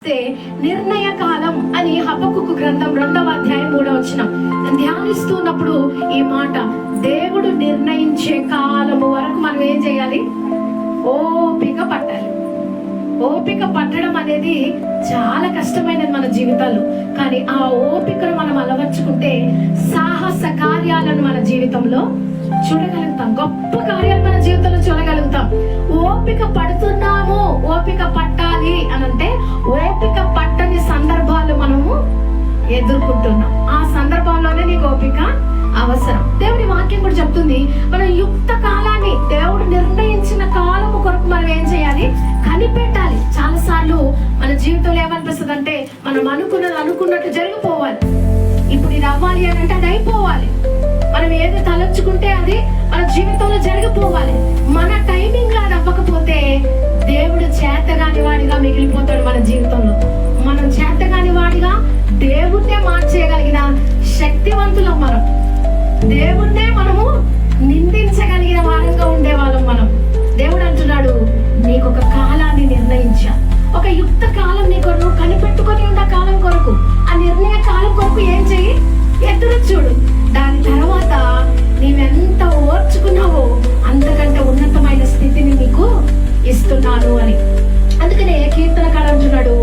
నిర్ణయ కాలం అని హబక్కుకు గ్రంథం 2వ అధ్యాయం 3వ వచనం ధ్యానిస్తున్నప్పుడు ఈ మాట, దేవుడు నిర్ణయించే కాలము వరకు మనం ఏం చేయాలి? ఓపిక పట్టాలి. ఓపిక పట్టడం అనేది చాలా కష్టమైనది మన జీవితాల్లో. కానీ ఆ ఓపికను మనం అలవర్చుకుంటే సాహస కార్యాలను మన జీవితంలో చూడగలుగుతాం. గొప్ప కార్యాలు మన జీవితంలో చూడగలుగుతాం. ఓపిక పడుతున్నాము, ఓపిక పట్టాలి అనంటే ఓపిక పట్టని సందర్భాలు మనము ఎదుర్కొంటున్నాం. ఆ సందర్భాల్లోనే నీకు ఓపిక అవసరం. దేవుని వాక్యం కూడా చెప్తుంది, మనం యుక్త కాలాన్ని, దేవుడు నిర్ణయించిన కాలము కొరకు మనం ఏం చేయాలి? కనిపెట్టాలి. చాలా సార్లు మన జీవితంలో ఏమనిపిస్తుంది అంటే, మనం అనుకున్నట్టు జరిగిపోవాలి. ఇప్పుడు ఇది అవ్వాలి అని అంటే అది అయిపోవాలి. మనం ఏది తలచుకుంటే అది మన జీవితంలో జరిగిపోవాలి. మన టైమింగ్ లా అవ్వకపోతే దేవుడు చేతగాని వాడిగా మిగిలిపోతాడు మన జీవితంలో. మనం చేతగాని వాడిగా దేవుణ్ణే మార్చేయగలిగిన శక్తివంతులం మనం. దేవుణ్ణే మనము నిందించగలిగిన వారంగా ఉండేవాళ్ళం మనం. దేవుడు అంటున్నాడు, నీకు ఒక కాలాన్ని నిర్ణయించా, ఒక యుక్త కాలం నీ కొరకు కనిపెట్టుకొని ఉన్న కాలం కొరకు, ఆ నిర్ణయ కాలం కొరకు ఏం చెయ్యి? ఎదురు చూడు. దాని తర్వాత నీవెంత ఓర్చుకున్నావో అంతకంటే ఉన్నతమైన స్థితిని నీకు ఇస్తున్నాను అని. అందుకనే కీర్తనకారుడు అంటున్నాడు,